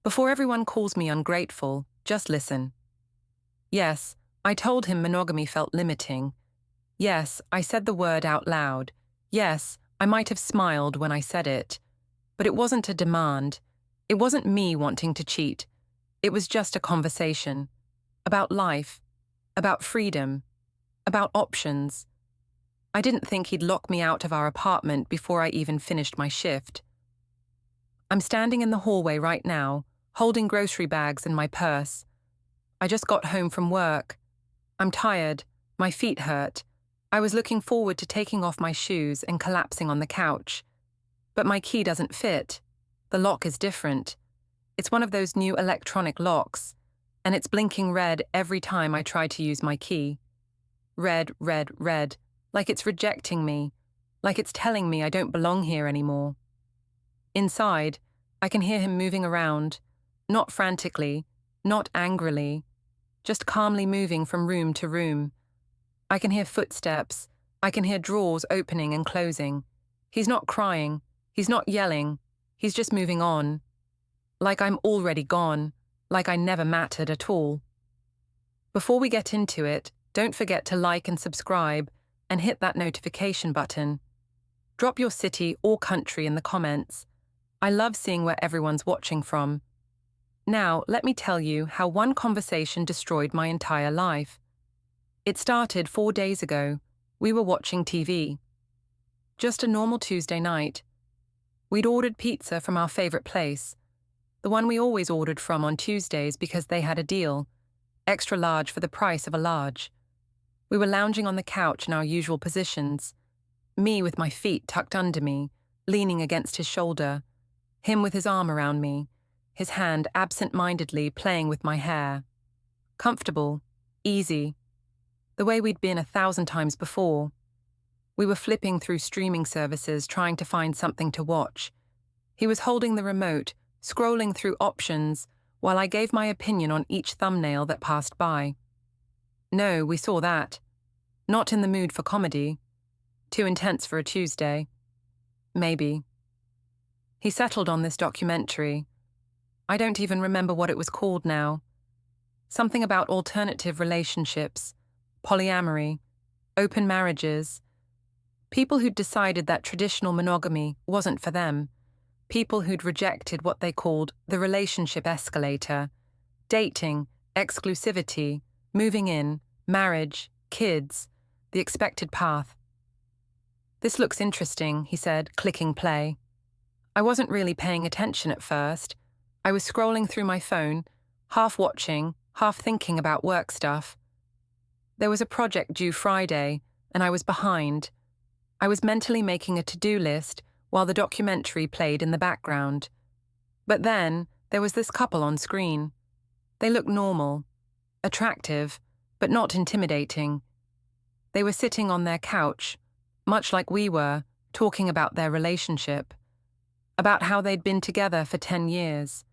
Before everyone calls me ungrateful, just listen. Yes, I told him monogamy felt limiting. Yes, I said the word out loud. Yes, I might have smiled when I said it. But it wasn't a demand. It wasn't me wanting to cheat. It was just a conversation. About life. About freedom. About options. I didn't think he'd lock me out of our apartment before I even finished my shift. I'm standing in the hallway right now, holding grocery bags in my purse. I just got home from work. I'm tired. My feet hurt. I was looking forward to taking off my shoes and collapsing on the couch. But my key doesn't fit. The lock is different. It's one of those new electronic locks, and it's blinking red every time I try to use my key. Red, red, red, like it's rejecting me, like it's telling me I don't belong here anymore. Inside, I can hear him moving around, not frantically, not angrily, just calmly moving from room to room. I can hear footsteps. I can hear drawers opening and closing. He's not crying. He's not yelling. He's just moving on. Like I'm already gone. Like I never mattered at all. Before we get into it, don't forget to like and subscribe and hit that notification button. Drop your city or country in the comments. I love seeing where everyone's watching from. Now, let me tell you how one conversation destroyed my entire life. It started 4 days ago. We were watching TV. Just a normal Tuesday night. We'd ordered pizza from our favorite place, the one we always ordered from on Tuesdays because they had a deal, extra large for the price of a large. We were lounging on the couch in our usual positions, me with my feet tucked under me, leaning against his shoulder, him with his arm around me, his hand absent-mindedly playing with my hair. Comfortable, easy, the way we'd been 1,000 times before. We were flipping through streaming services trying to find something to watch. He was holding the remote, scrolling through options, while I gave my opinion on each thumbnail that passed by. No, we saw that. Not in the mood for comedy. Too intense for a Tuesday. Maybe. He settled on this documentary. I don't even remember what it was called now. Something about alternative relationships, polyamory, open marriages. People who'd decided that traditional monogamy wasn't for them. People who'd rejected what they called the relationship escalator. Dating, exclusivity, moving in, marriage, kids, the expected path. This looks interesting, he said, clicking play. I wasn't really paying attention at first. I was scrolling through my phone, half watching, half thinking about work stuff. There was a project due Friday, and I was behind. I was mentally making a to-do list while the documentary played in the background. But then, there was this couple on screen. They looked normal, attractive, but not intimidating. They were sitting on their couch, much like we were, talking about their relationship, about how they'd been together for 10 years,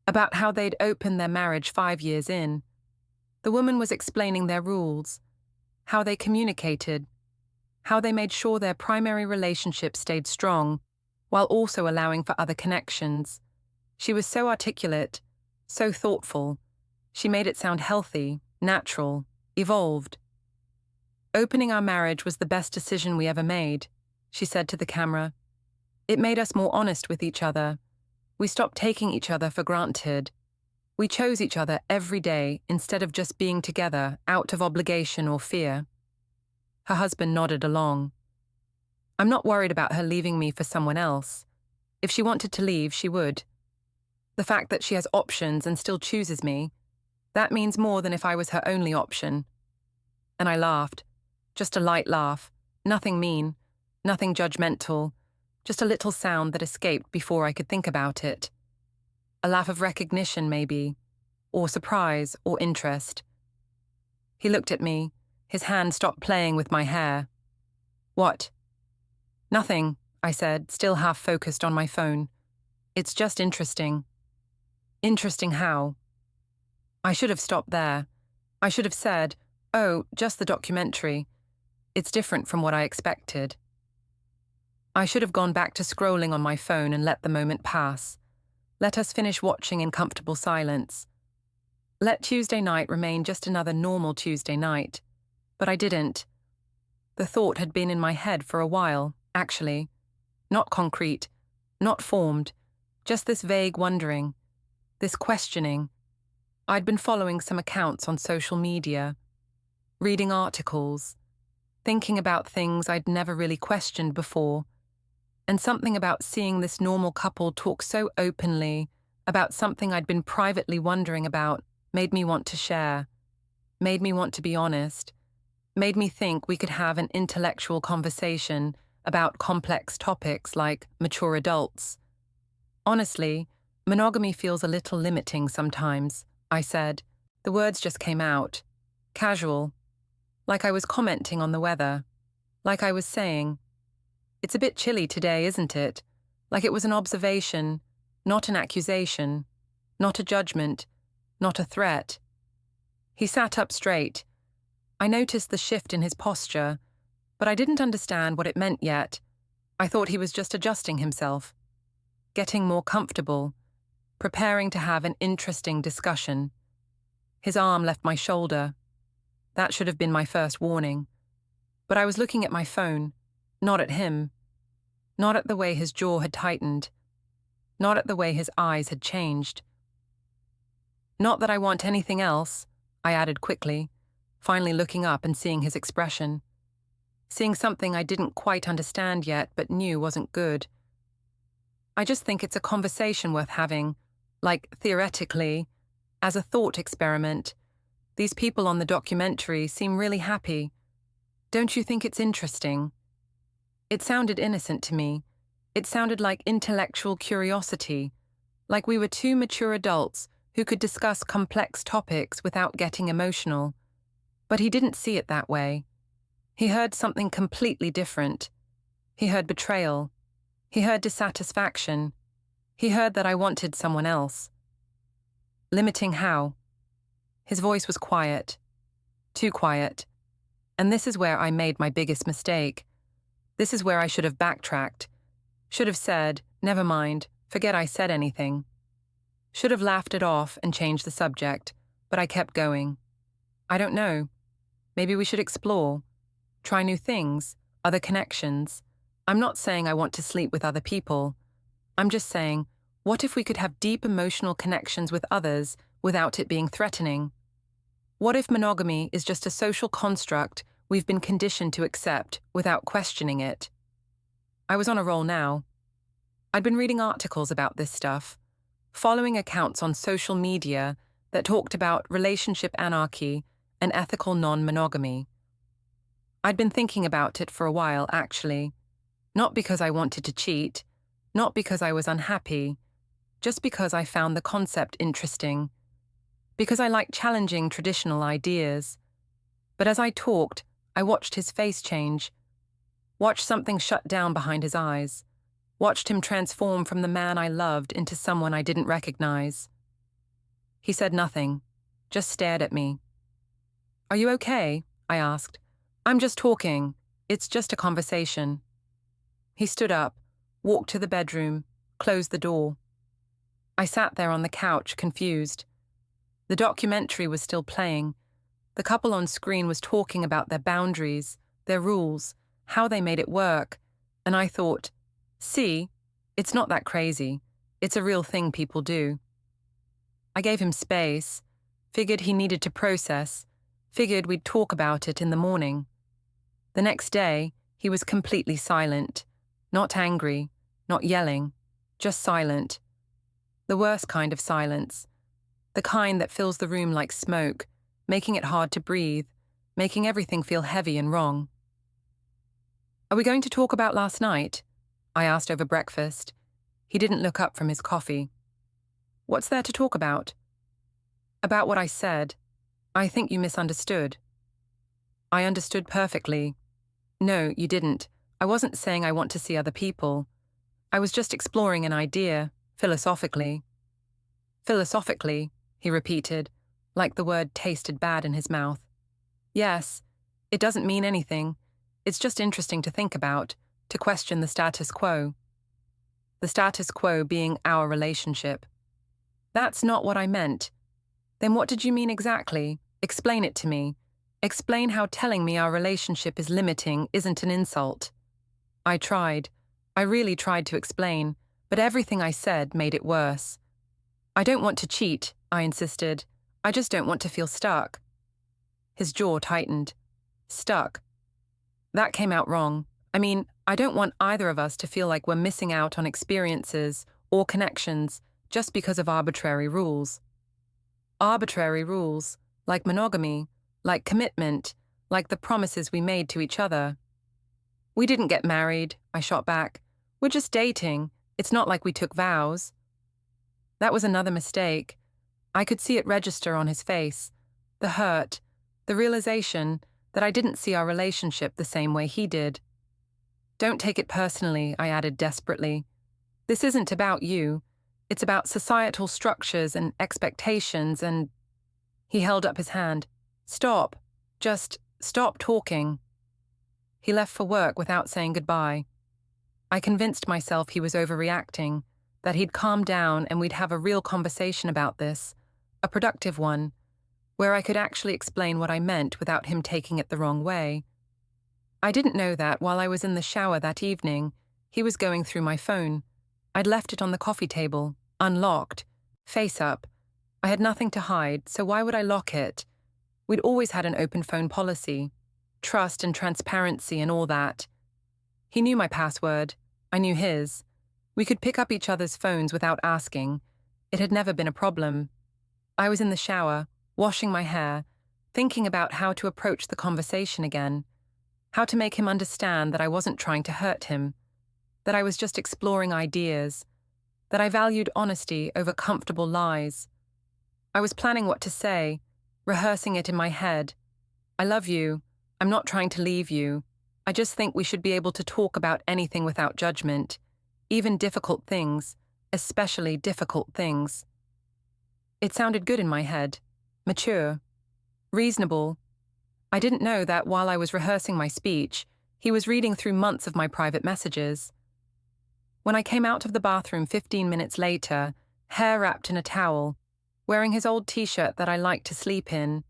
about how they'd opened their marriage 5 years in. The woman was explaining their rules, how they communicated, how they made sure their primary relationship stayed strong, while also allowing for other connections. She was so articulate, so thoughtful. She made it sound healthy, natural, evolved. Opening our marriage was the best decision we ever made, she said to the camera. It made us more honest with each other. We stopped taking each other for granted. We chose each other every day instead of just being together out of obligation or fear. Her husband nodded along. I'm not worried about her leaving me for someone else. If she wanted to leave, she would. The fact that she has options and still chooses me, that means more than if I was her only option. And I laughed. Just a light laugh. Nothing mean. Nothing judgmental. Just a little sound that escaped before I could think about it. A laugh of recognition, maybe. Or surprise, or interest. He looked at me. His hand stopped playing with my hair. What? Nothing, I said, still half focused on my phone. It's just interesting. Interesting how? I should have stopped there. I should have said, oh, just the documentary. It's different from what I expected. I should have gone back to scrolling on my phone and let the moment pass. Let us finish watching in comfortable silence. Let Tuesday night remain just another normal Tuesday night. But I didn't. The thought had been in my head for a while, actually. Not concrete, not formed, just this vague wondering, this questioning. I'd been following some accounts on social media, reading articles, thinking about things I'd never really questioned before, and something about seeing this normal couple talk so openly about something I'd been privately wondering about made me want to share, made me want to be honest, made me think we could have an intellectual conversation about complex topics like mature adults. Honestly, monogamy feels a little limiting sometimes, I said. The words just came out. Casual. Like I was commenting on the weather. Like I was saying, "It's a bit chilly today, isn't it?" Like it was an observation, not an accusation, not a judgment, not a threat. He sat up straight. I noticed the shift in his posture, but I didn't understand what it meant yet. I thought he was just adjusting himself, getting more comfortable, preparing to have an interesting discussion. His arm left my shoulder. That should have been my first warning. But I was looking at my phone, not at him, not at the way his jaw had tightened, not at the way his eyes had changed. Not that I want anything else, I added quickly, finally looking up and seeing his expression. Seeing something I didn't quite understand yet but knew wasn't good. I just think it's a conversation worth having, like theoretically, as a thought experiment. These people on the documentary seem really happy. Don't you think it's interesting? It sounded innocent to me. It sounded like intellectual curiosity, like we were two mature adults who could discuss complex topics without getting emotional. But he didn't see it that way. He heard something completely different. He heard betrayal. He heard dissatisfaction. He heard that I wanted someone else. Limiting how? His voice was quiet. Too quiet. And this is where I made my biggest mistake. This is where I should have backtracked. Should have said, never mind, forget I said anything. Should have laughed it off and changed the subject, but I kept going. I don't know. Maybe we should explore. Try new things, other connections. I'm not saying I want to sleep with other people. I'm just saying, what if we could have deep emotional connections with others without it being threatening? What if monogamy is just a social construct we've been conditioned to accept without questioning it? I was on a roll now. I'd been reading articles about this stuff, following accounts on social media that talked about relationship anarchy and ethical non-monogamy. I'd been thinking about it for a while, actually. Not because I wanted to cheat, not because I was unhappy, just because I found the concept interesting, because I like challenging traditional ideas. But as I talked, I watched his face change, watched something shut down behind his eyes, watched him transform from the man I loved into someone I didn't recognize. He said nothing, just stared at me. "Are you okay?" I asked. "I'm just talking. It's just a conversation." He stood up, walked to the bedroom, closed the door. I sat there on the couch, confused. The documentary was still playing. The couple on screen was talking about their boundaries, their rules, how they made it work, and I thought, see, it's not that crazy. It's a real thing people do. I gave him space, figured he needed to process, figured we'd talk about it in the morning. The next day, he was completely silent, not angry, not yelling, just silent. The worst kind of silence, the kind that fills the room like smoke, making it hard to breathe, making everything feel heavy and wrong. "Are we going to talk about last night?" I asked over breakfast. He didn't look up from his coffee. "What's there to talk about?" "About what I said. I think you misunderstood." "I understood perfectly." "No, you didn't. I wasn't saying I want to see other people. I was just exploring an idea, philosophically." "Philosophically," he repeated, like the word tasted bad in his mouth. "Yes, it doesn't mean anything. It's just interesting to think about, to question the status quo." the status quo being our relationship. That's not what I meant. Then what did you mean exactly? Explain it to me. Explain how telling me our relationship is limiting isn't an insult. I tried. I really tried to explain, but everything I said made it worse. I don't want to cheat, I insisted. I just don't want to feel stuck. His jaw tightened. Stuck. That came out wrong. I mean, I don't want either of us to feel like we're missing out on experiences or connections just because of arbitrary rules. Arbitrary rules, like monogamy, like commitment, like the promises we made to each other. We didn't get married, I shot back. We're just dating. It's not like we took vows. That was another mistake. I could see it register on his face. The hurt, the realization that I didn't see our relationship the same way he did. Don't take it personally, I added desperately. This isn't about you. It's about societal structures and expectations and... He held up his hand. Stop. Just stop talking. He left for work without saying goodbye. I convinced myself he was overreacting, that he'd calm down and we'd have a real conversation about this, a productive one, where I could actually explain what I meant without him taking it the wrong way. I didn't know that while I was in the shower that evening, he was going through my phone. I'd left it on the coffee table, unlocked, face up. I had nothing to hide, so why would I lock it? We'd always had an open phone policy, trust and transparency and all that. He knew my password. I knew his. We could pick up each other's phones without asking. It had never been a problem. I was in the shower, washing my hair, thinking about how to approach the conversation again, how to make him understand that I wasn't trying to hurt him, that I was just exploring ideas, that I valued honesty over comfortable lies. I was planning what to say, rehearsing it in my head. I love you. I'm not trying to leave you. I just think we should be able to talk about anything without judgment, even difficult things, especially difficult things. It sounded good in my head, mature, reasonable. I didn't know that while I was rehearsing my speech, he was reading through months of my private messages. When I came out of the bathroom 15 minutes later, hair wrapped in a towel, wearing his old t-shirt that I liked to sleep in,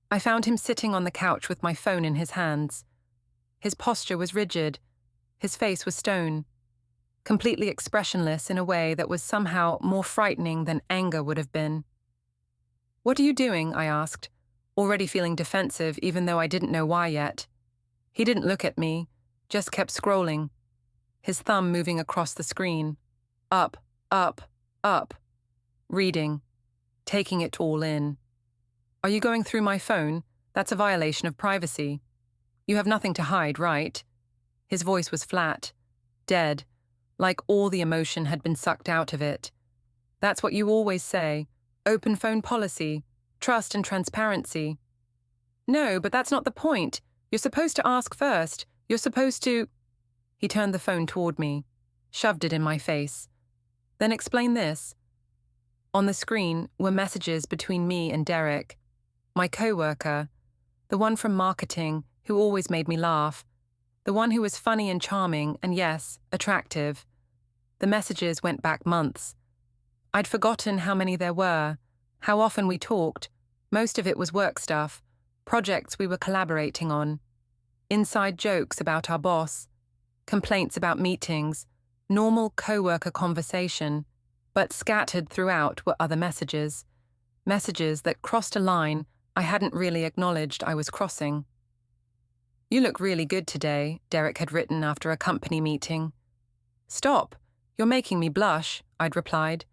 I found him sitting on the couch with my phone in his hands. His posture was rigid. His face was stone, completely expressionless in a way that was somehow more frightening than anger would have been. "What are you doing?" I asked, already feeling defensive even though I didn't know why yet. He didn't look at me, just kept scrolling, his thumb moving across the screen. Up, up, up. Reading, taking it all in. "Are you going through my phone? That's a violation of privacy. You have nothing to hide, right?" His voice was flat, dead, like all the emotion had been sucked out of it. "That's what you always say. Open phone policy, trust and transparency." "No, but that's not the point. You're supposed to ask first. You're supposed to..." He turned the phone toward me, shoved it in my face. "Then explain this." On the screen were messages between me and Derek, my co-worker, the one from marketing who always made me laugh, the one who was funny and charming and, yes, attractive. The messages went back months. I'd forgotten how many there were, how often we talked. Most of it was work stuff, projects we were collaborating on, inside jokes about our boss, complaints about meetings, normal co-worker conversation, but scattered throughout were other messages that crossed a line I hadn't really acknowledged I was crossing. "You look really good today," Derek had written after a company meeting. "Stop, you're making me blush," I'd replied.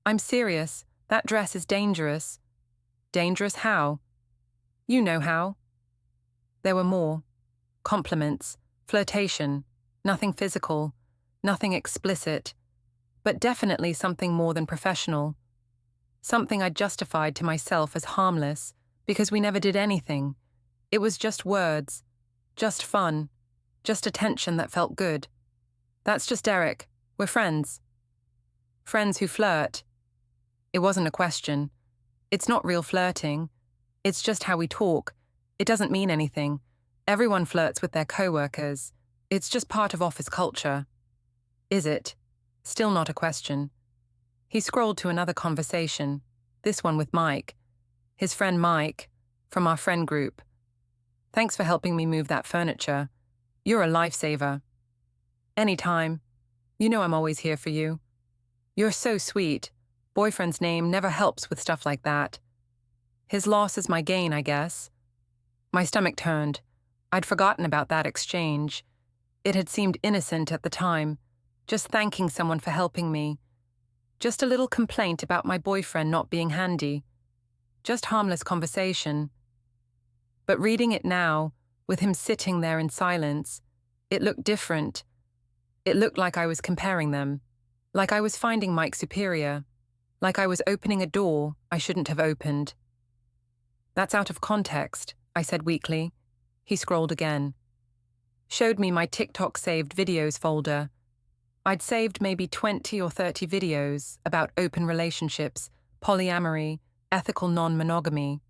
"I'm serious, that dress is dangerous." "Dangerous how?" "You know how." There were more. Compliments, flirtation, nothing physical, nothing explicit, but definitely something more than professional. Something I'd justified to myself as harmless because we never did anything. It was just words, just fun, just attention that felt good. "That's just Derek. We're friends." "Friends who flirt." It wasn't a question. It's not real flirting. It's just how we talk. It doesn't mean anything. Everyone flirts with their co-workers. It's just part of office culture. Is it? Still not a question. He scrolled to another conversation, this one with Mike. His friend Mike, from our friend group. Thanks for helping me move that furniture. You're a lifesaver. Anytime. You know I'm always here for you. You're so sweet. Boyfriend's name never helps with stuff like that. His loss is my gain, I guess. My stomach turned. I'd forgotten about that exchange. It had seemed innocent at the time, just thanking someone for helping me. Just a little complaint about my boyfriend not being handy. Just harmless conversation. But reading it now, with him sitting there in silence, it looked different. It looked like I was comparing them, like I was finding Mike superior, like I was opening a door I shouldn't have opened. That's out of context, I said weakly. He scrolled again. Showed me my TikTok saved videos folder. I'd saved maybe 20 or 30 videos about open relationships, polyamory, ethical non-monogamy.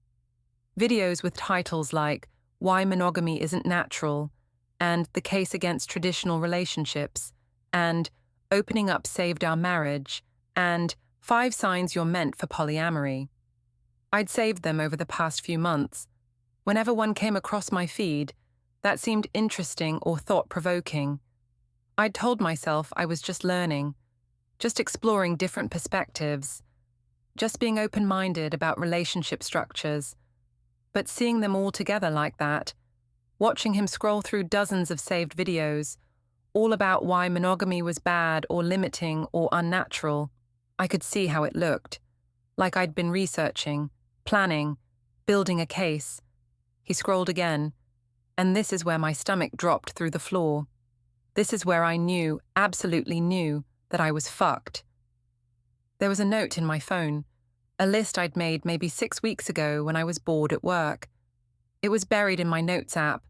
Videos with titles like Why Monogamy Isn't Natural, and The Case Against Traditional Relationships, and Opening Up Saved Our Marriage, and 5 Signs You're Meant for Polyamory. I'd saved them over the past few months. Whenever one came across my feed, that seemed interesting or thought-provoking. I'd told myself I was just learning, just exploring different perspectives, just being open-minded about relationship structures. But seeing them all together like that, watching him scroll through dozens of saved videos, all about why monogamy was bad or limiting or unnatural, I could see how it looked, like I'd been researching, planning, building a case. He scrolled again, and this is where my stomach dropped through the floor. This is where I knew, absolutely knew, that I was fucked. There was a note in my phone, a list I'd made maybe 6 weeks ago when I was bored at work. It was buried in my notes app,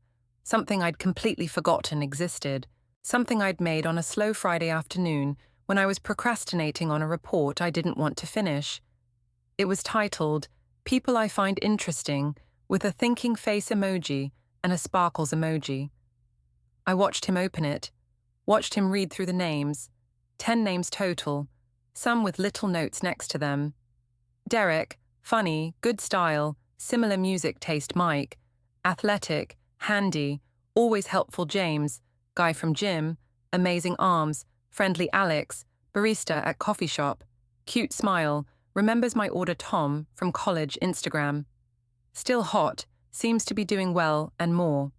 something I'd completely forgotten existed, something I'd made on a slow Friday afternoon when I was procrastinating on a report I didn't want to finish. It was titled, People I Find Interesting, with a thinking face emoji and a sparkles emoji. I watched him open it, watched him read through the names, 10 names total, some with little notes next to them. Derek, funny, good style, similar music taste Mike, athletic, handy, always helpful James, guy from gym, amazing arms, friendly Alex, barista at coffee shop, cute smile, remembers my order Tom from college Instagram. Still hot, seems to be doing well and more.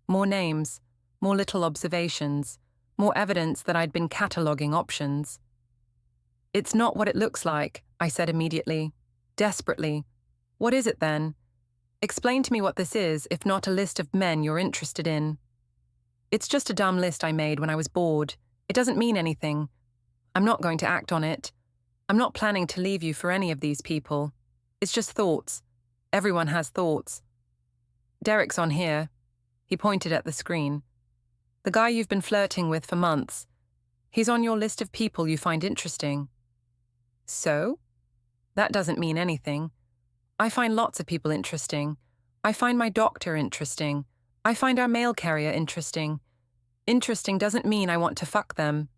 More names, more little observations, more evidence that I'd been cataloguing options. It's not what it looks like, I said immediately, desperately. What is it then? Explain to me what this is, if not a list of men you're interested in. It's just a dumb list I made when I was bored. It doesn't mean anything. I'm not going to act on it. I'm not planning to leave you for any of these people. It's just thoughts. Everyone has thoughts. Derek's on here. He pointed at the screen. The guy you've been flirting with for months. He's on your list of people you find interesting. So? That doesn't mean anything. I find lots of people interesting. I find my doctor interesting. I find our mail carrier interesting. Interesting doesn't mean I want to fuck them.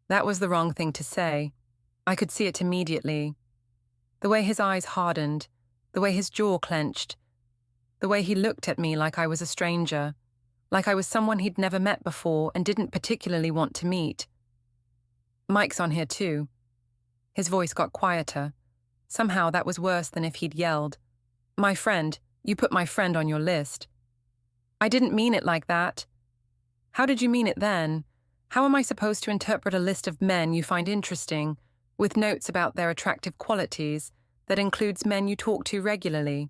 That was the wrong thing to say. I could see it immediately. The way his eyes hardened, the way his jaw clenched, the way he looked at me like I was a stranger, like I was someone he'd never met before and didn't particularly want to meet. Mike's on here too. His voice got quieter. Somehow that was worse than if he'd yelled. My friend, you put my friend on your list. I didn't mean it like that. How did you mean it then? How am I supposed to interpret a list of men you find interesting, with notes about their attractive qualities, that includes men you talk to regularly,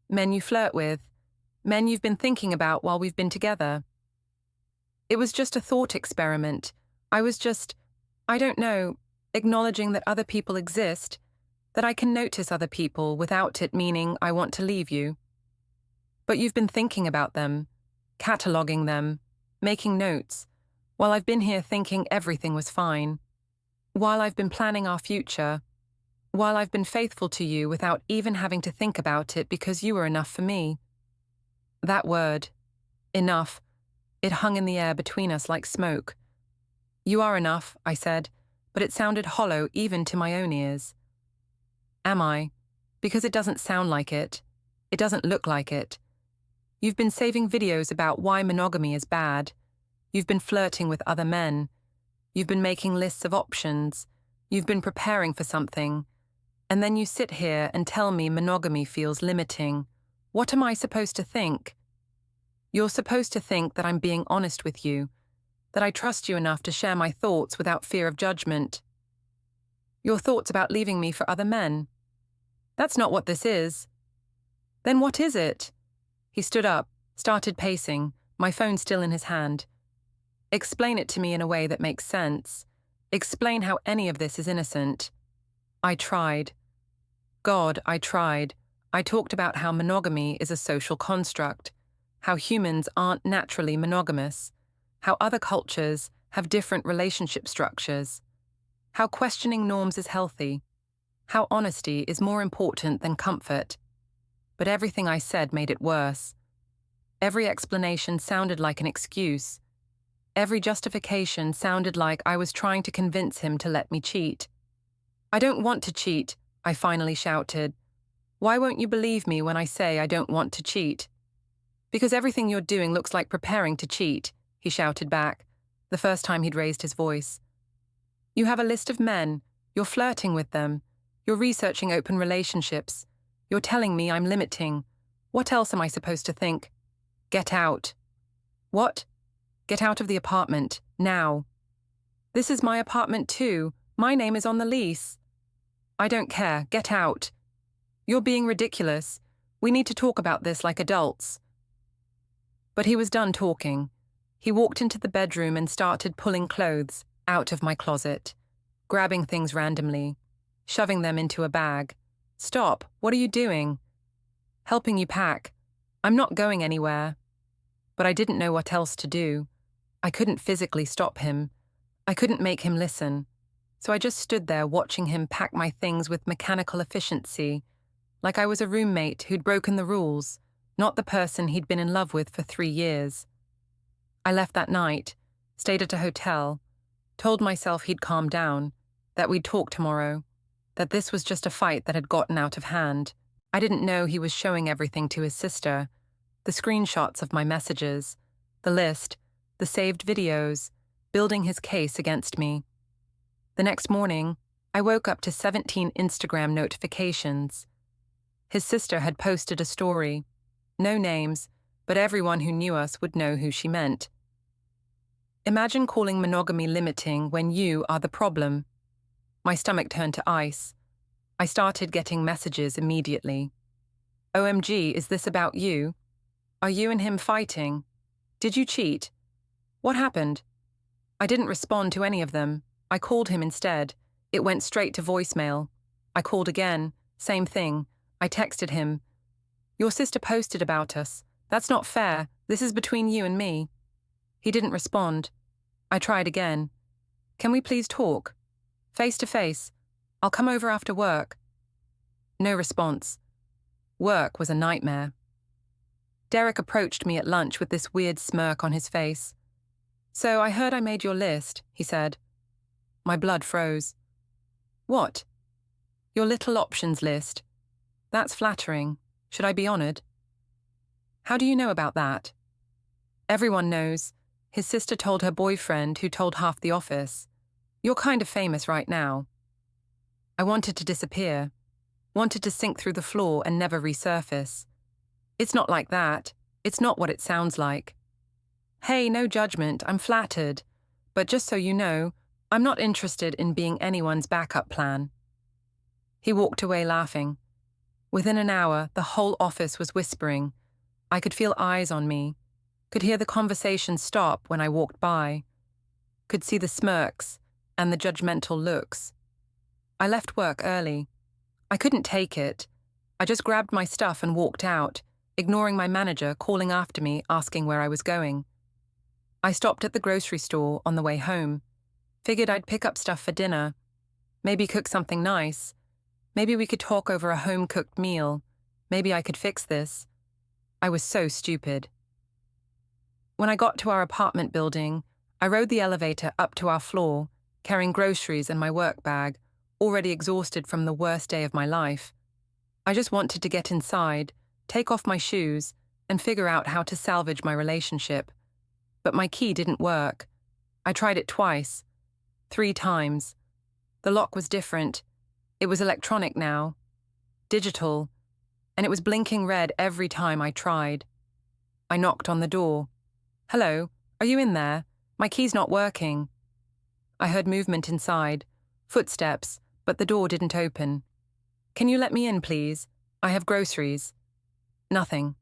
men you flirt with, men you've been thinking about while we've been together? It was just a thought experiment. I was just, I don't know, acknowledging that other people exist, that I can notice other people without it meaning I want to leave you. But you've been thinking about them, cataloguing them, making notes, while I've been here thinking everything was fine, while I've been planning our future, while I've been faithful to you without even having to think about it because you were enough for me. That word, enough, it hung in the air between us like smoke. You are enough, I said, but it sounded hollow even to my own ears. Am I? Because it doesn't sound like it. It doesn't look like it. You've been saving videos about why monogamy is bad. You've been flirting with other men. You've been making lists of options. You've been preparing for something. And then you sit here and tell me monogamy feels limiting. What am I supposed to think? You're supposed to think that I'm being honest with you, that I trust you enough to share my thoughts without fear of judgment. Your thoughts about leaving me for other men. That's not what this is. Then what is it? He stood up, started pacing, my phone still in his hand. Explain it to me in a way that makes sense. Explain how any of this is innocent. I tried. God, I tried. I talked about how monogamy is a social construct, how humans aren't naturally monogamous, how other cultures have different relationship structures, how questioning norms is healthy, how honesty is more important than comfort. But everything I said made it worse. Every explanation sounded like an excuse. Every justification sounded like I was trying to convince him to let me cheat. I don't want to cheat, I finally shouted. Why won't you believe me when I say I don't want to cheat? Because everything you're doing looks like preparing to cheat, he shouted back, the first time he'd raised his voice. You have a list of men. You're flirting with them. You're researching open relationships. You're telling me I'm limiting. What else am I supposed to think? Get out. What? Get out of the apartment, now. This is my apartment too. My name is on the lease. I don't care. Get out. You're being ridiculous. We need to talk about this like adults. But he was done talking. He walked into the bedroom and started pulling clothes out of my closet, grabbing things randomly, shoving them into a bag. Stop, what are you doing? Helping you pack. I'm not going anywhere. But I didn't know what else to do. I couldn't physically stop him. I couldn't make him listen. So I just stood there watching him pack my things with mechanical efficiency, like I was a roommate who'd broken the rules, not the person he'd been in love with for 3 years. I left that night, stayed at a hotel, told myself he'd calm down, that we'd talk tomorrow, that this was just a fight that had gotten out of hand. I didn't know he was showing everything to his sister, the screenshots of my messages, the list, the saved videos, building his case against me. The next morning, I woke up to 17 Instagram notifications. His sister had posted a story. No names, but everyone who knew us would know who she meant. Imagine calling monogamy limiting when you are the problem. My stomach turned to ice. I started getting messages immediately. OMG, is this about you? Are you and him fighting? Did you cheat? What happened? I didn't respond to any of them. I called him instead. It went straight to voicemail. I called again. Same thing. I texted him. Your sister posted about us. That's not fair. This is between you and me. He didn't respond. I tried again. Can we please talk? Face to face. I'll come over after work. No response. Work was a nightmare. Derek approached me at lunch with this weird smirk on his face. So I heard I made your list, he said. My blood froze. What? Your little options list. That's flattering. Should I be honored? How do you know about that? Everyone knows. His sister told her boyfriend, who told half the office. You're kind of famous right now. I wanted to disappear. Wanted to sink through the floor and never resurface. It's not like that. It's not what it sounds like. Hey, no judgment, I'm flattered. But just so you know, I'm not interested in being anyone's backup plan. He walked away laughing. Within an hour, the whole office was whispering. I could feel eyes on me. Could hear the conversation stop when I walked by. Could see the smirks and the judgmental looks. I left work early. I couldn't take it. I just grabbed my stuff and walked out, ignoring my manager calling after me asking where I was going. I stopped at the grocery store on the way home. Figured I'd pick up stuff for dinner. Maybe cook something nice. Maybe we could talk over a home-cooked meal. Maybe I could fix this. I was so stupid. When I got to our apartment building, I I rode the elevator up to our floor, carrying groceries and my work bag, already exhausted from the worst day of my life. I just wanted to get inside, take off my shoes, and figure out how to salvage my relationship. But my key didn't work. I tried it twice, 3 times. The lock was different. It was electronic now, digital, and it was blinking red every time I tried. I knocked on the door. "Hello, are you in there? My key's not working." I heard movement inside, footsteps, but the door didn't open. "Can you let me in, please? I have groceries." Nothing.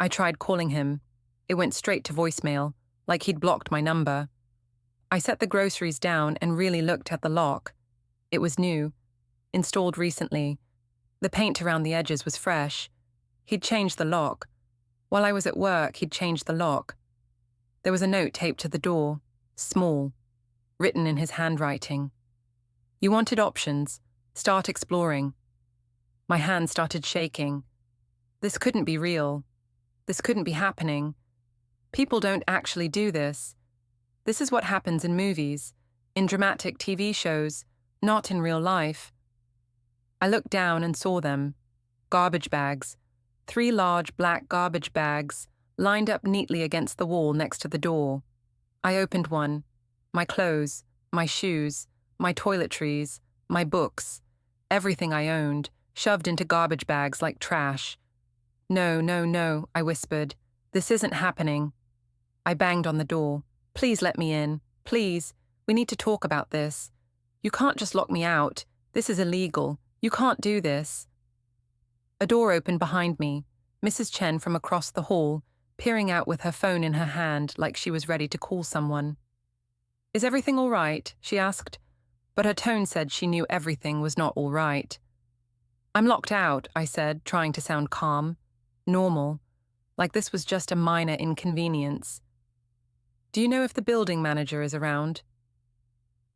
I tried calling him. It went straight to voicemail, like he'd blocked my number. I set the groceries down and really looked at the lock. It was new, installed recently. The paint around the edges was fresh. He'd changed the lock. While I was at work, he'd changed the lock. There was a note taped to the door, small, written in his handwriting. "You wanted options. Start exploring." My hand started shaking. This couldn't be real. This couldn't be happening. People don't actually do this. This is what happens in movies, in dramatic TV shows, not in real life. I looked down and saw them. Garbage bags. 3 large black garbage bags, lined up neatly against the wall next to the door. I opened one. My clothes, my shoes, my toiletries, my books, everything I owned, shoved into garbage bags like trash. "No, no, no," I whispered. "This isn't happening." I banged on the door. "Please let me in. Please. We need to talk about this. You can't just lock me out. This is illegal. You can't do this." A door opened behind me, Mrs. Chen from across the hall, peering out with her phone in her hand like she was ready to call someone. "Is everything all right?" she asked, but her tone said she knew everything was not all right. "I'm locked out," I said, trying to sound calm, normal, like this was just a minor inconvenience. "Do you know if the building manager is around?"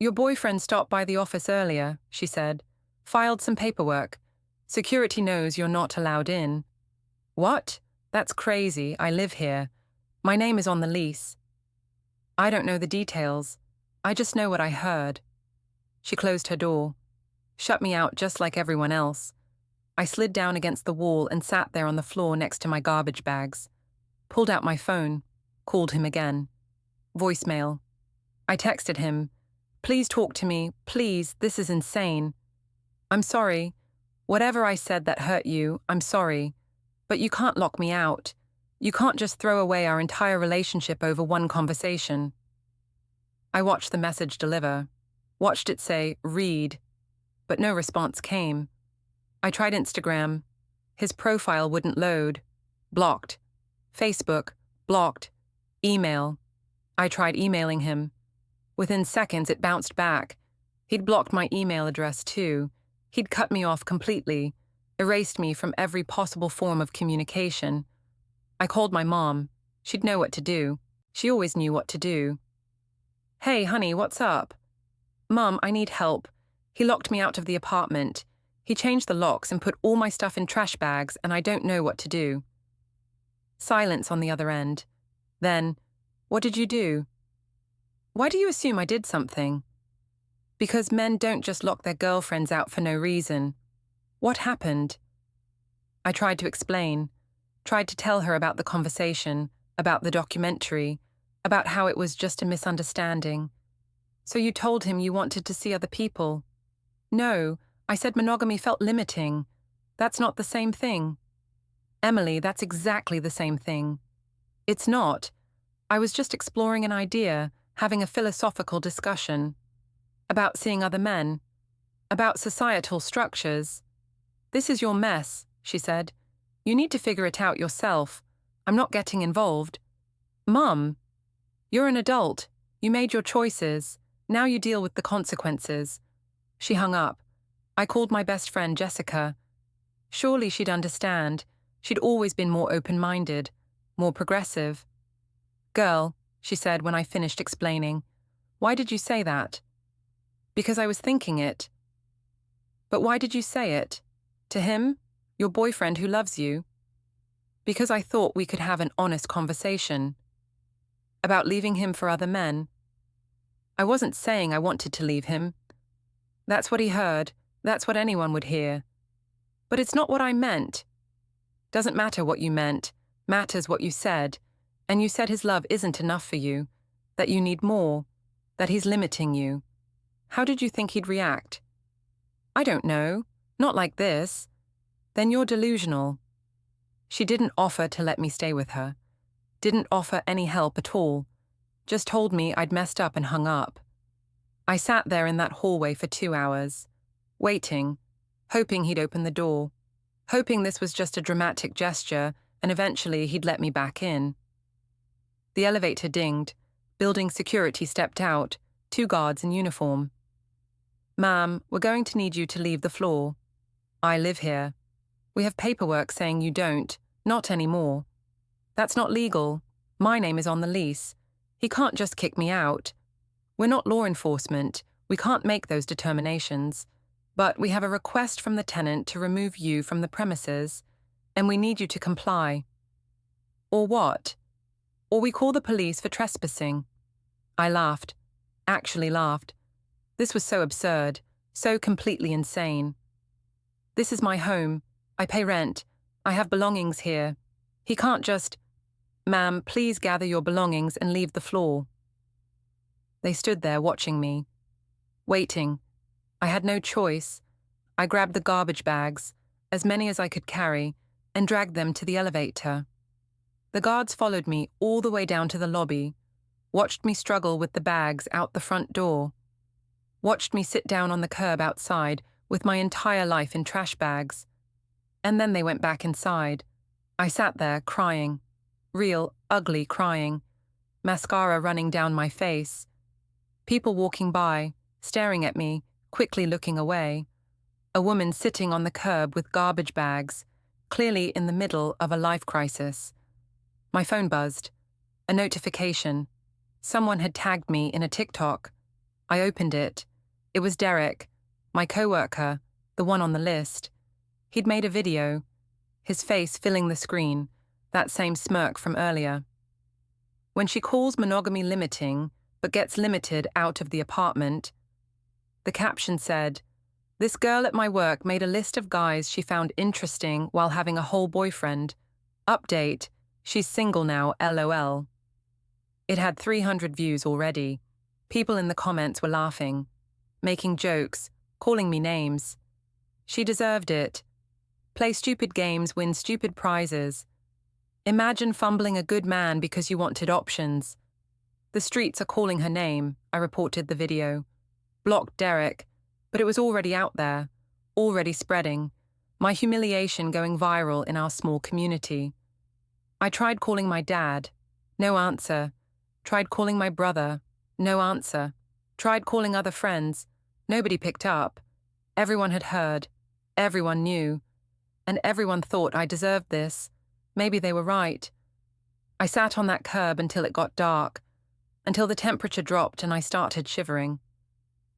"Your boyfriend stopped by the office earlier," she said. "Filed some paperwork. Security knows you're not allowed in." "What? That's crazy. I live here. My name is on the lease." "I don't know the details. I just know what I heard." She closed her door. Shut me out just like everyone else. I slid down against the wall and sat there on the floor next to my garbage bags. Pulled out my phone. Called him again. Voicemail. I texted him. "Please talk to me. Please, this is insane. I'm sorry. Whatever I said that hurt you, I'm sorry. But you can't lock me out. You can't just throw away our entire relationship over one conversation." I watched the message deliver. Watched it say, "Read." But no response came. I tried Instagram. His profile wouldn't load. Blocked. Facebook. Blocked. Email. I tried emailing him. Within seconds, it bounced back. He'd blocked my email address too. He'd cut me off completely, erased me from every possible form of communication. I called my mom. She'd know what to do. She always knew what to do. "Hey, honey, what's up?" "Mom, I need help. He locked me out of the apartment. He changed the locks and put all my stuff in trash bags, and I don't know what to do." Silence on the other end. Then, "What did you do?" "Why do you assume I did something?" "Because men don't just lock their girlfriends out for no reason." "What happened?" I tried to explain, tried to tell her about the conversation, about the documentary, about how it was just a misunderstanding. "So you told him you wanted to see other people?" "No, I said monogamy felt limiting. That's not the same thing." "Emily, that's exactly the same thing." "It's not. I was just exploring an idea, having a philosophical discussion. About seeing other men. About societal structures." "This is your mess," she said. "You need to figure it out yourself. I'm not getting involved." "Mum, you're an adult. You made your choices. Now you deal with the consequences." She hung up. I called my best friend, Jessica. Surely she'd understand. She'd always been more open-minded, more progressive. "Girl," she said when I finished explaining, "why did you say that?" "Because I was thinking it." "But why did you say it? To him? Your boyfriend who loves you?" "Because I thought we could have an honest conversation." "About leaving him for other men?" I wasn't saying I wanted to leave him. That's what he heard. That's what anyone would hear. But it's not what I meant. Doesn't matter what you meant. Matters what you said. And you said his love isn't enough for you, that you need more, that he's limiting you. How did you think he'd react? I don't know. Not like this. Then you're delusional. She didn't offer to let me stay with her. Didn't offer any help at all. Just told me I'd messed up and hung up. I sat there in that hallway for 2 hours, waiting, hoping he'd open the door, hoping this was just a dramatic gesture and eventually he'd let me back in. The elevator dinged. Building security stepped out, 2 guards in uniform. "Ma'am, we're going to need you to leave the floor. I live here. We have paperwork saying you don't, not anymore. That's not legal. My name is on the lease. He can't just kick me out. We're not law enforcement. We can't make those determinations. But we have a request from the tenant to remove you from the premises, and we need you to comply." "Or what? Or we call the police for trespassing." I laughed. Actually laughed. This was so absurd, so completely insane. "This is my home. I pay rent. I have belongings here. He can't just—" "Ma'am, please gather your belongings and leave the floor." They stood there watching me, waiting. I had no choice. I grabbed the garbage bags, as many as I could carry, and dragged them to the elevator. The guards followed me all the way down to the lobby, watched me struggle with the bags out the front door, watched me sit down on the curb outside with my entire life in trash bags. And then they went back inside. I sat there crying, real, ugly crying, mascara running down my face. People walking by, staring at me, quickly looking away. A woman sitting on the curb with garbage bags, clearly in the middle of a life crisis. My phone buzzed. A notification. Someone had tagged me in a TikTok. I opened it. It was Derek, my coworker, the one on the list. He'd made a video, his face filling the screen, that same smirk from earlier. When she calls monogamy limiting, but gets limited out of the apartment. The caption said, "This girl at my work made a list of guys she found interesting while having a whole boyfriend. Update, she's single now, LOL." It had 300 views already. People in the comments were laughing, making jokes, calling me names. She deserved it. Play stupid games, win stupid prizes. Imagine fumbling a good man because you wanted options. The streets are calling her name, I reported the video. Blocked Derek, but it was already out there, already spreading, my humiliation going viral in our small community. I tried calling my dad, no answer. Tried calling my brother, no answer. Tried calling other friends, nobody picked up. Everyone had heard, everyone knew, and everyone thought I deserved this. Maybe they were right. I sat on that curb until it got dark, until the temperature dropped and I started shivering,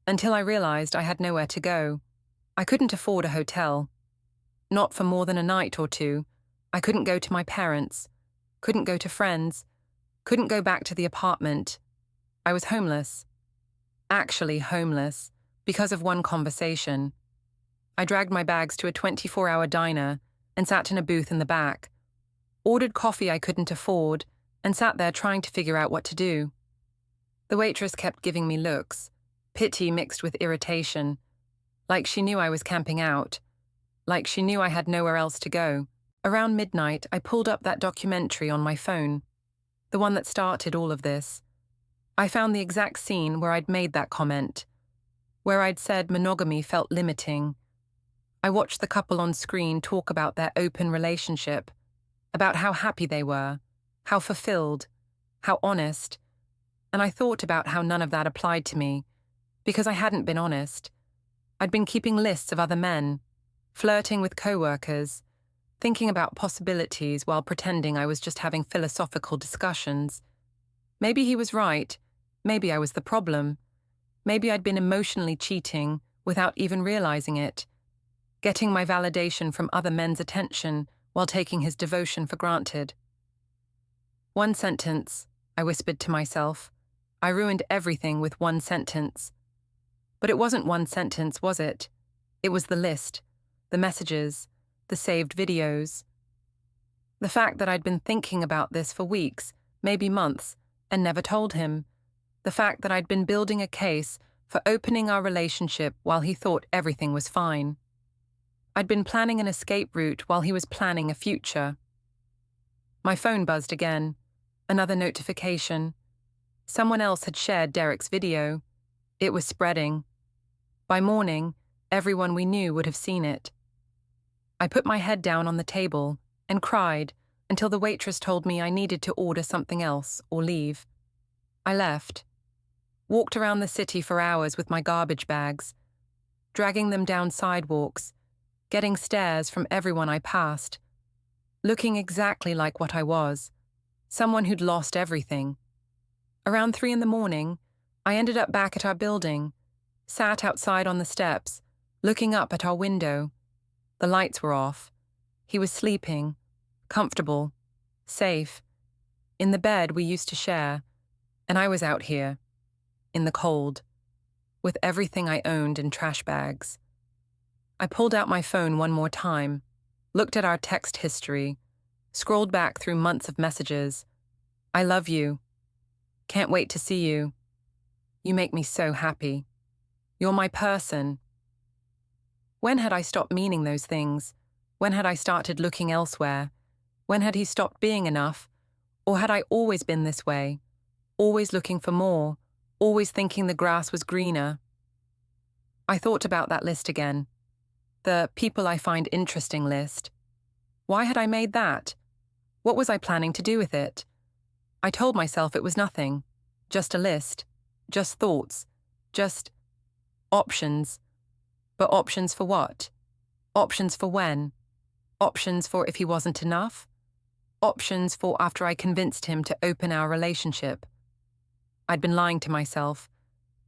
until I realized I had nowhere to go. I couldn't afford a hotel. Not for more than a night or two. I couldn't go to my parents, couldn't go to friends, couldn't go back to the apartment. I was homeless. Actually homeless, because of one conversation. I dragged my bags to a 24-hour diner and sat in a booth in the back, ordered coffee I couldn't afford, and sat there trying to figure out what to do. The waitress kept giving me looks, pity mixed with irritation, like she knew I was camping out, like she knew I had nowhere else to go. Around midnight, I pulled up that documentary on my phone, the one that started all of this. I found the exact scene where I'd made that comment, where I'd said monogamy felt limiting. I watched the couple on screen talk about their open relationship, about how happy they were, how fulfilled, how honest, and I thought about how none of that applied to me, because I hadn't been honest. I'd been keeping lists of other men, flirting with coworkers, thinking about possibilities while pretending I was just having philosophical discussions. Maybe he was right. Maybe I was the problem. Maybe I'd been emotionally cheating without even realizing it, getting my validation from other men's attention while taking his devotion for granted. One sentence, I whispered to myself. I ruined everything with one sentence. But it wasn't one sentence, was it? It was the list, the messages, the saved videos. The fact that I'd been thinking about this for weeks, maybe months, and never told him. The fact that I'd been building a case for opening our relationship while he thought everything was fine. I'd been planning an escape route while he was planning a future. My phone buzzed again. Another notification. Someone else had shared Derek's video. It was spreading. By morning, everyone we knew would have seen it. I put my head down on the table and cried until the waitress told me I needed to order something else or leave. I left. Walked around the city for hours with my garbage bags, dragging them down sidewalks, getting stares from everyone I passed, looking exactly like what I was, someone who'd lost everything. Around 3 a.m, I ended up back at our building, sat outside on the steps, looking up at our window. The lights were off. He was sleeping, comfortable, safe, in the bed we used to share, and I was out here, in the cold, with everything I owned in trash bags. I pulled out my phone one more time, looked at our text history, scrolled back through months of messages. I love you. Can't wait to see you. You make me so happy. You're my person. When had I stopped meaning those things? When had I started looking elsewhere? When had he stopped being enough? Or had I always been this way? Always looking for more, always thinking the grass was greener? I thought about that list again. The people I find interesting list. Why had I made that? What was I planning to do with it? I told myself it was nothing. Just a list. Just thoughts. Just options. But options for what? Options for when? Options for if he wasn't enough? Options for after I convinced him to open our relationship. I'd been lying to myself,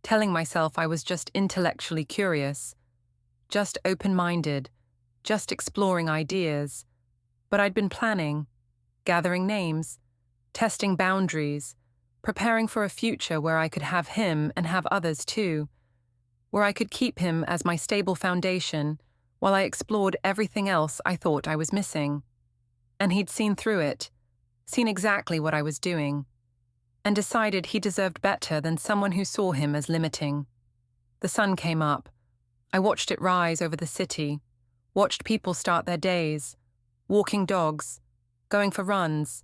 telling myself I was just intellectually curious, just open-minded, just exploring ideas. But I'd been planning, gathering names, testing boundaries, preparing for a future where I could have him and have others too, where I could keep him as my stable foundation while I explored everything else I thought I was missing. And he'd seen through it, seen exactly what I was doing, and decided he deserved better than someone who saw him as limiting. The sun came up. I watched it rise over the city, watched people start their days, walking dogs, going for runs,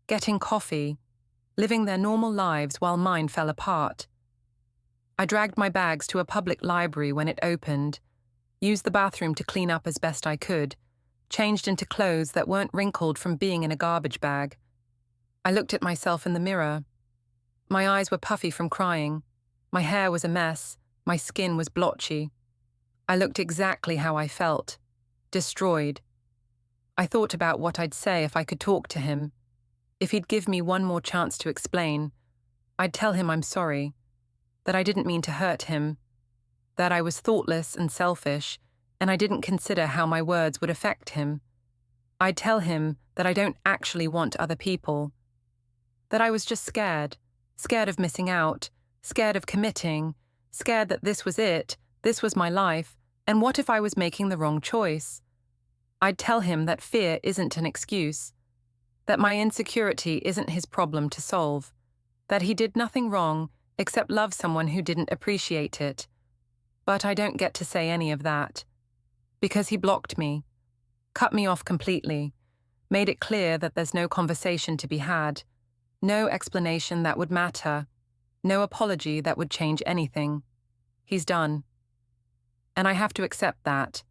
getting coffee, living their normal lives while mine fell apart. I dragged my bags to a public library when it opened, used the bathroom to clean up as best I could, changed into clothes that weren't wrinkled from being in a garbage bag. I looked at myself in the mirror. My eyes were puffy from crying. My hair was a mess. My skin was blotchy. I looked exactly how I felt, destroyed. I thought about what I'd say if I could talk to him. If he'd give me one more chance to explain, I'd tell him I'm sorry, that I didn't mean to hurt him, that I was thoughtless and selfish, and I didn't consider how my words would affect him. I'd tell him that I don't actually want other people, that I was just scared of missing out, scared of committing, scared that this was it, this was my life, and what if I was making the wrong choice? I'd tell him that fear isn't an excuse, that my insecurity isn't his problem to solve, that he did nothing wrong except love someone who didn't appreciate it. But I don't get to say any of that, because he blocked me, cut me off completely, made it clear that there's no conversation to be had, no explanation that would matter, no apology that would change anything. He's done. And I have to accept that.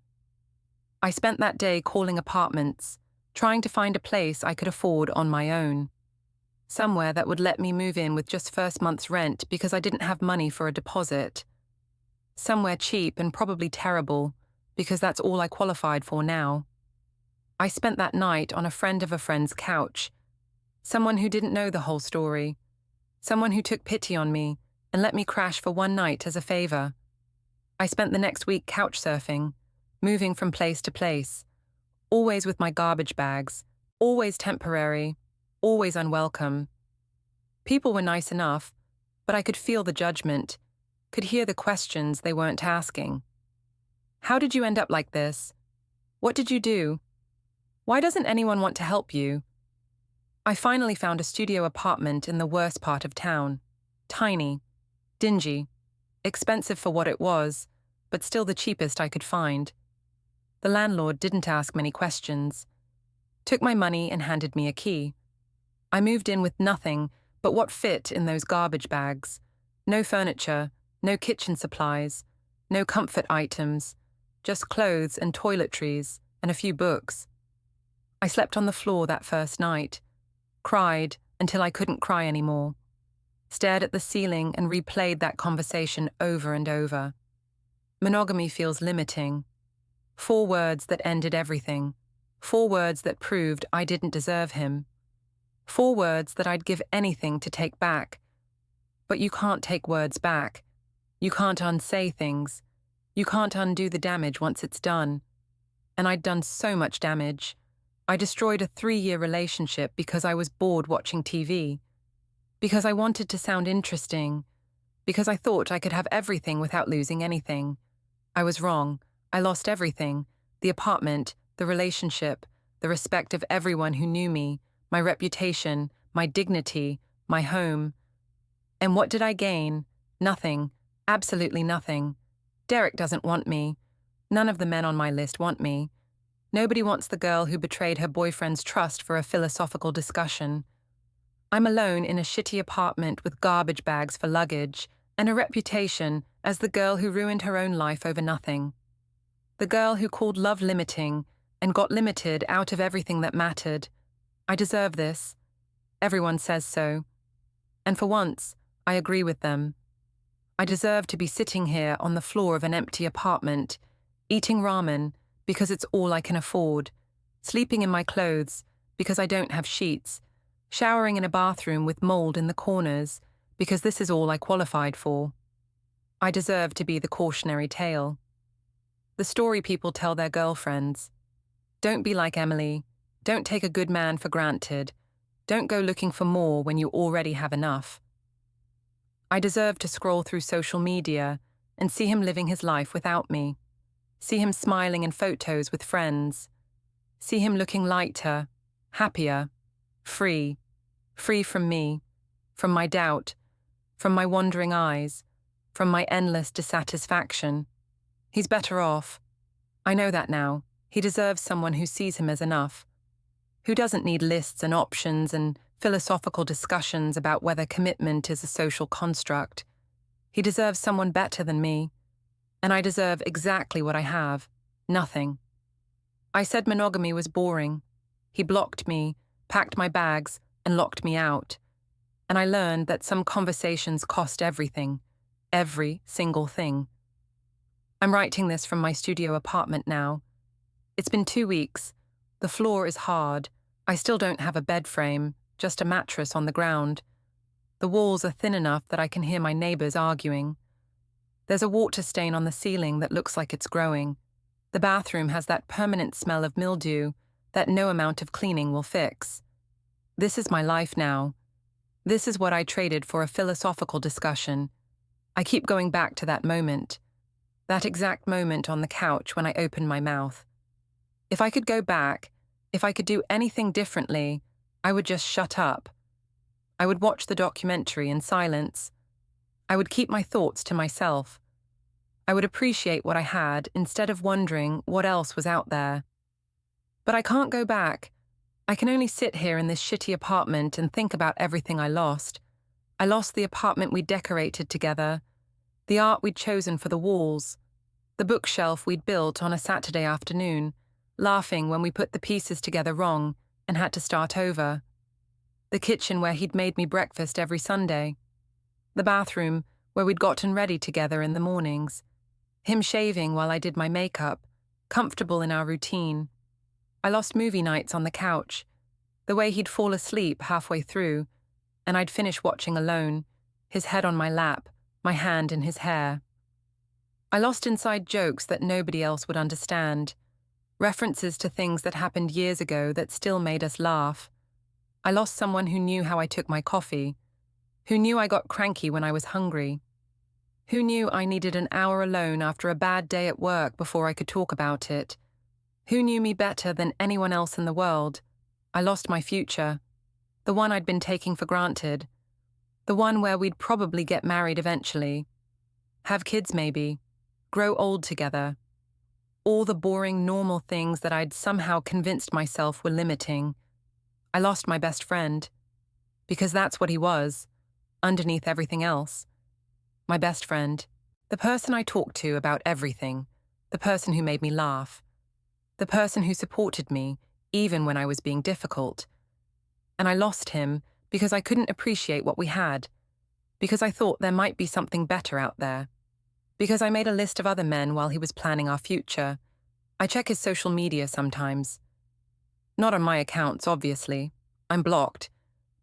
I spent that day calling apartments, trying to find a place I could afford on my own. Somewhere that would let me move in with just first month's rent because I didn't have money for a deposit. Somewhere cheap and probably terrible, because that's all I qualified for now. I spent that night on a friend of a friend's couch. Someone who didn't know the whole story. Someone who took pity on me and let me crash for one night as a favor. I spent the next week couch surfing, moving from place to place, always with my garbage bags, always temporary, always unwelcome. People were nice enough, but I could feel the judgment, could hear the questions they weren't asking. How did you end up like this? What did you do? Why doesn't anyone want to help you? I finally found a studio apartment in the worst part of town. Tiny, dingy, expensive for what it was, but still the cheapest I could find. The landlord didn't ask many questions, took my money and handed me a key. I moved in with nothing but what fit in those garbage bags. No furniture, no kitchen supplies, no comfort items, just clothes and toiletries and a few books. I slept on the floor that first night, cried until I couldn't cry anymore, stared at the ceiling and replayed that conversation over and over. Monogamy feels limiting. 4 words that ended everything. 4 words that proved I didn't deserve him. 4 words that I'd give anything to take back. But you can't take words back. You can't unsay things. You can't undo the damage once it's done. And I'd done so much damage. I destroyed a 3-year relationship because I was bored watching TV. Because I wanted to sound interesting. Because I thought I could have everything without losing anything. I was wrong. I lost everything. The apartment, the relationship, the respect of everyone who knew me, my reputation, my dignity, my home. And what did I gain? Nothing. Absolutely nothing. Derek doesn't want me. None of the men on my list want me. Nobody wants the girl who betrayed her boyfriend's trust for a philosophical discussion. I'm alone in a shitty apartment with garbage bags for luggage and a reputation as the girl who ruined her own life over nothing. The girl who called love limiting and got limited out of everything that mattered. I deserve this. Everyone says so. And for once, I agree with them. I deserve to be sitting here on the floor of an empty apartment, eating ramen because it's all I can afford, sleeping in my clothes because I don't have sheets, showering in a bathroom with mold in the corners because this is all I qualified for. I deserve to be the cautionary tale. The story people tell their girlfriends. Don't be like Emily. Don't take a good man for granted. Don't go looking for more when you already have enough. I deserve to scroll through social media and see him living his life without me. See him smiling in photos with friends. See him looking lighter, happier, free from me, from my doubt, from my wandering eyes, from my endless dissatisfaction. He's better off. I know that now. He deserves someone who sees him as enough, who doesn't need lists and options and philosophical discussions about whether commitment is a social construct. He deserves someone better than me, and I deserve exactly what I have, nothing. I said monogamy was boring. He blocked me, packed my bags, and locked me out. And I learned that some conversations cost everything, every single thing. I'm writing this from my studio apartment now. It's been 2 weeks. The floor is hard. I still don't have a bed frame, just a mattress on the ground. The walls are thin enough that I can hear my neighbors arguing. There's a water stain on the ceiling that looks like it's growing. The bathroom has that permanent smell of mildew that no amount of cleaning will fix. This is my life now. This is what I traded for a philosophical discussion. I keep going back to that moment. That exact moment on the couch when I opened my mouth. If I could go back, if I could do anything differently, I would just shut up. I would watch the documentary in silence. I would keep my thoughts to myself. I would appreciate what I had instead of wondering what else was out there. But I can't go back. I can only sit here in this shitty apartment and think about everything I lost. I lost the apartment we decorated together, the art we'd chosen for the walls, the bookshelf we'd built on a Saturday afternoon, laughing when we put the pieces together wrong and had to start over, the kitchen where he'd made me breakfast every Sunday, the bathroom where we'd gotten ready together in the mornings, him shaving while I did my makeup, comfortable in our routine. I lost movie nights on the couch, the way he'd fall asleep halfway through, and I'd finish watching alone, his head on my lap, my hand in his hair. I lost inside jokes that nobody else would understand, references to things that happened years ago that still made us laugh. I lost someone who knew how I took my coffee, Who knew I got cranky when I was hungry? Who knew I needed an hour alone after a bad day at work before I could talk about it? Who knew me better than anyone else in the world? I lost my future. The one I'd been taking for granted. The one where we'd probably get married eventually. Have kids maybe. Grow old together. All the boring, normal things that I'd somehow convinced myself were limiting. I lost my best friend. Because that's what he was, underneath everything else. My best friend. The person I talked to about everything. The person who made me laugh. The person who supported me, even when I was being difficult. And I lost him because I couldn't appreciate what we had. Because I thought there might be something better out there. Because I made a list of other men while he was planning our future. I check his social media sometimes. Not on my accounts, obviously. I'm blocked.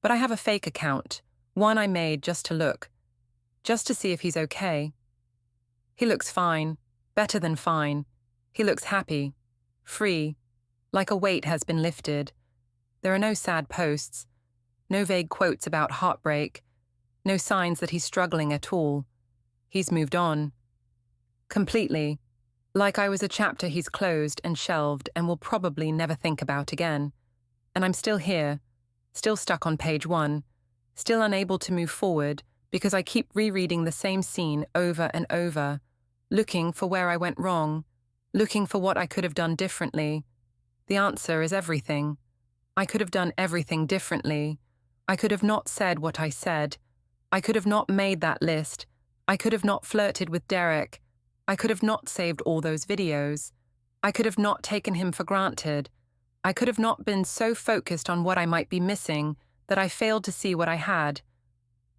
But I have a fake account, one I made just to look. Just to see if he's okay. He looks fine, better than fine. He looks happy, free, like a weight has been lifted. There are no sad posts, no vague quotes about heartbreak, no signs that he's struggling at all. He's moved on. Completely, like I was a chapter he's closed and shelved and will probably never think about again. And I'm still here, still stuck on page 1, still unable to move forward because I keep rereading the same scene over and over, looking for where I went wrong, looking for what I could have done differently. The answer is everything. I could have done everything differently. I could have not said what I said. I could have not made that list. I could have not flirted with Derek. I could have not saved all those videos. I could have not taken him for granted. I could have not been so focused on what I might be missing that I failed to see what I had.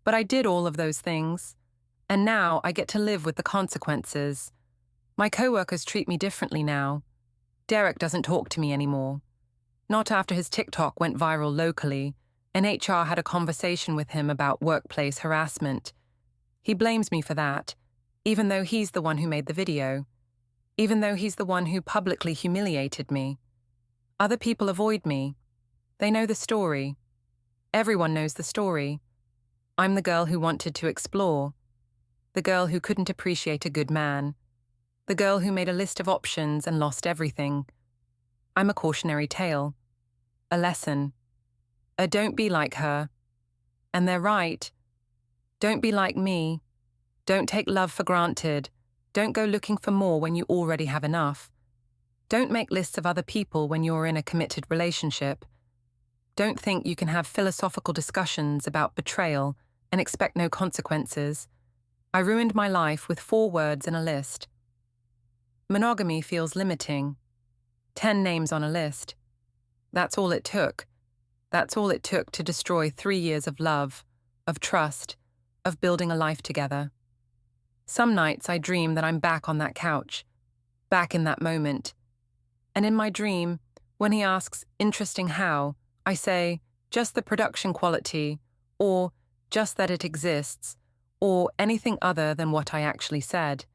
But I did all of those things, and now I get to live with the consequences. My coworkers treat me differently now. Derek doesn't talk to me anymore. Not after his TikTok went viral locally, and HR had a conversation with him about workplace harassment. He blames me for that, even though he's the one who made the video, even though he's the one who publicly humiliated me. Other people avoid me. They know the story. Everyone knows the story. I'm the girl who wanted to explore. The girl who couldn't appreciate a good man. The girl who made a list of options and lost everything. I'm a cautionary tale. A lesson. A don't be like her. And they're right. Don't be like me. Don't take love for granted. Don't go looking for more when you already have enough. Don't make lists of other people when you're in a committed relationship. Don't think you can have philosophical discussions about betrayal and expect no consequences. I ruined my life with 4 words in a list. Monogamy feels limiting. 10 names on a list. That's all it took. That's all it took to destroy 3 years of love, of trust, of building a life together. Some nights I dream that I'm back on that couch, back in that moment. And in my dream, when he asks, interesting how, I say, just the production quality, or just that it exists, or anything other than what I actually said.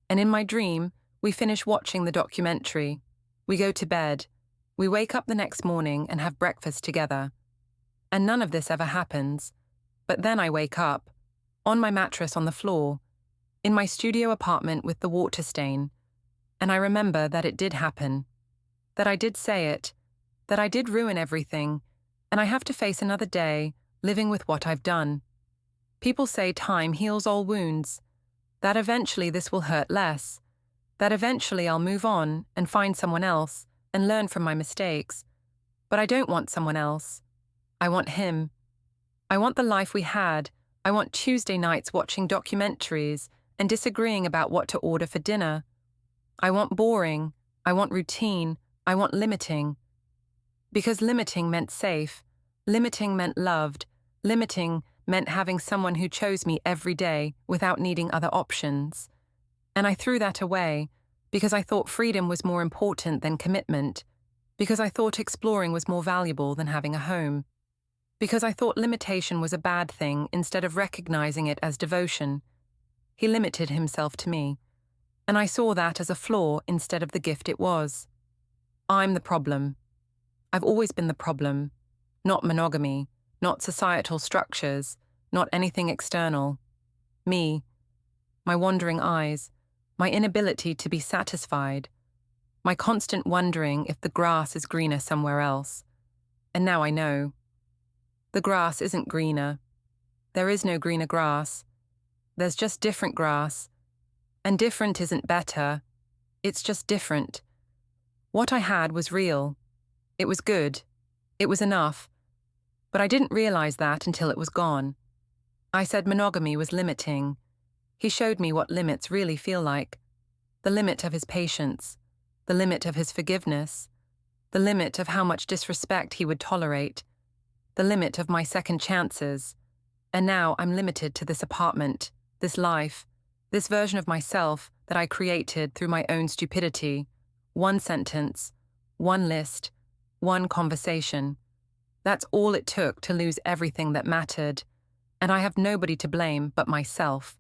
And in my dream, we finish watching the documentary. We go to bed. We wake up the next morning and have breakfast together. And none of this ever happens. But then I wake up, on my mattress on the floor, in my studio apartment with the water stain, and I remember that it did happen, that I did say it, that I did ruin everything, and I have to face another day living with what I've done. People say time heals all wounds, that eventually this will hurt less, that eventually I'll move on and find someone else and learn from my mistakes. But I don't want someone else. I want him. I want the life we had. I want Tuesday nights watching documentaries and disagreeing about what to order for dinner. I want boring. I want routine. I want limiting. Because limiting meant safe. Limiting meant loved. Limiting meant having someone who chose me every day without needing other options. And I threw that away because I thought freedom was more important than commitment, because I thought exploring was more valuable than having a home, because I thought limitation was a bad thing instead of recognizing it as devotion. He limited himself to me, and I saw that as a flaw instead of the gift it was. I'm the problem. I've always been the problem, not monogamy, not societal structures, not anything external. Me, my wandering eyes, my inability to be satisfied, my constant wondering if the grass is greener somewhere else. And now I know. The grass isn't greener. There is no greener grass. There's just different grass. And different isn't better. It's just different. What I had was real. It was good. It was enough. But I didn't realize that until it was gone. I said monogamy was limiting. He showed me what limits really feel like. The limit of his patience. The limit of his forgiveness. The limit of how much disrespect he would tolerate. The limit of my second chances. And now I'm limited to this apartment, this life, this version of myself that I created through my own stupidity. One sentence, one list, one conversation. That's all it took to lose everything that mattered. And I have nobody to blame but myself.